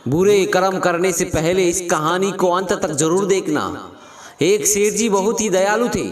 बुरे कर्म करने से पहले इस कहानी को अंत तक जरूर देखना। एक सेठ जी बहुत ही दयालु थे,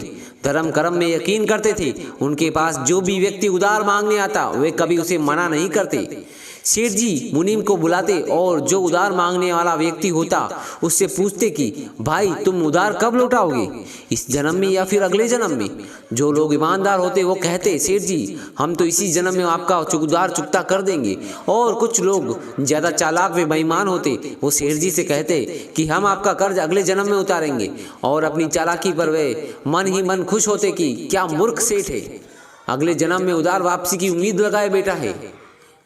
धर्म कर्म में यकीन करते थे। उनके पास जो भी व्यक्ति उधार मांगने आता वे कभी उसे मना नहीं करते। सेठ जी मुनीम को बुलाते और जो उधार मांगने वाला व्यक्ति होता उससे पूछते कि भाई तुम उधार कब लौटाओगे, इस जन्म में या फिर अगले जन्म में। जो लोग ईमानदार होते वो कहते सेठ जी हम तो इसी जन्म में आपका उधार चुकता कर देंगे। और कुछ लोग ज़्यादा चालाक व बेईमान होते वो सेठ जी से कहते कि हम आपका कर्ज अगले जन्म में उतारेंगे। और अपनी चालाकी पर वे मन ही मन खुश होते कि क्या मूर्ख सेठ है, अगले जन्म में उधार वापसी की उम्मीद लगाए बैठा है।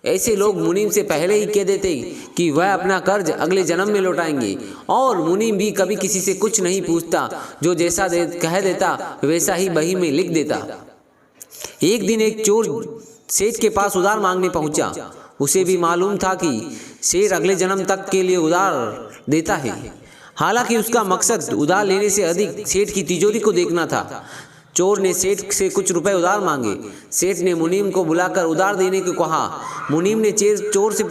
ऐसे लोग मुनीम से पहले ही कह देते कि वह अपना कर्ज अगले जन्म में लौटाएंगे। और मुनीम भी कभी किसी से कुछ नहीं पूछता, जो जैसा कह देता वैसा ही बही में लिख देता। एक दिन एक चोर सेठ के पास उधार मांगने पहुंचा। उसे भी मालूम था कि सेठ अगले जन्म तक के लिए उधार देता है। हालांकि उसका मकसद उधार लेने से अधिक सेठ की तिजोरी को देखना था। चोर ने सेठ से कुछ रुपए उधार मांगे। सेठ ने मुनीम को बुलाकर उधार देने को कहा। मुनीम ने चोर से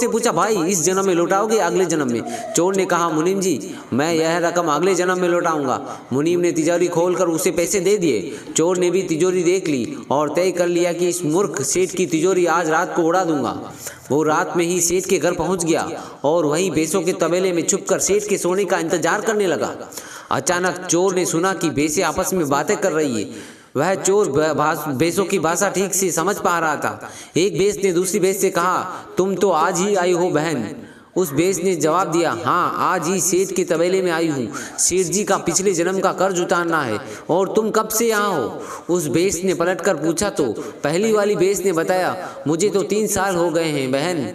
पूछा भाई इस जन्म में लौटाओगे अगले जन्म में। चोर ने कहा मुनीम जी मैं यह रकम अगले जन्म में लौटाऊंगा। मुनीम ने तिजोरी खोलकर उसे पैसे दे दिए। चोर ने भी तिजोरी देख ली और तय कर लिया कि इस मूर्ख सेठ की तिजोरी आज रात को उड़ा दूंगा। वो रात में ही सेठ के घर पहुंच गया और वहीं भैंसों के तबेले में छुपकर सेठ के सोने का इंतजार करने लगा। अचानक चोर ने सुना कि भैंसें आपस में बातें कर रही है। वह चोर भैंसों की भाषा ठीक से समझ पा रहा था। एक भैंस ने दूसरी भैंस से कहा तुम तो आज ही आई हो बहन। उस भैंस ने जवाब दिया हाँ आज ही सेठ के तबेले में आई हूँ। सेठ जी का पिछले जन्म का कर्ज उतारना है। और तुम कब से यहाँ हो? उस भैंस ने पलट कर पूछा तो पहली वाली भैंस ने बताया मुझे तो 3 साल हो गए हैं बहन,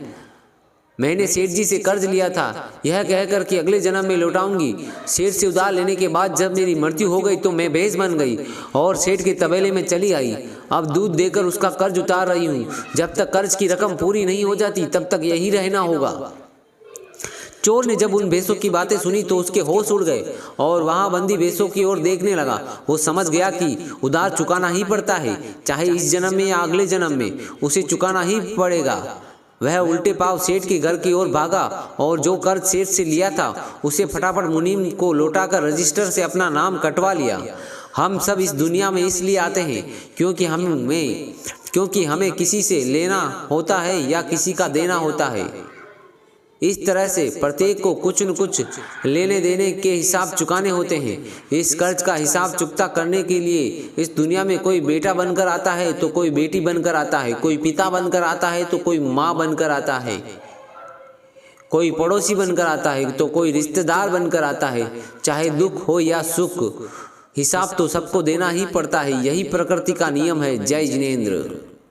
मैंने सेठ जी से कर्ज लिया था यह कहकर कि अगले जन्म में लौटाऊंगी। सेठ से उधार लेने के बाद जब मेरी मृत्यु हो गई तो मैं भैंस बन गई और सेठ के तबेले में चली आई। अब दूध देकर उसका कर्ज उतार रही हूँ। जब तक कर्ज की रकम पूरी नहीं हो जाती तब तक यही रहना होगा। चोर ने जब उन भैंसों की बातें सुनी तो उसके होश उड़ गए और वहां बंदी भैंसों की ओर देखने लगा। वो समझ गया कि उधार चुकाना ही पड़ता है, चाहे इस जन्म में या अगले जन्म में उसे चुकाना ही पड़ेगा। वह उल्टे पांव सेठ के घर की ओर भागा और जो कर्ज सेठ से लिया था उसे फटाफट मुनीम को लौटाकर रजिस्टर से अपना नाम कटवा लिया। हम सब इस दुनिया में इसलिए आते हैं क्योंकि हमें किसी से लेना होता है या किसी का देना होता है। इस तरह से प्रत्येक को कुछ न कुछ लेने देने के हिसाब चुकाने होते हैं। इस कर्ज का हिसाब चुकता करने के लिए इस दुनिया में कोई बेटा बनकर आता है तो कोई बेटी बनकर आता है, कोई पिता बनकर आता है तो कोई माँ बनकर आता है, कोई पड़ोसी बनकर आता है तो कोई रिश्तेदार बनकर आता है। चाहे दुख हो या सुख, हिसाब तो सबको देना ही पड़ता है। यही प्रकृति का नियम है। जय जिनेंद्र।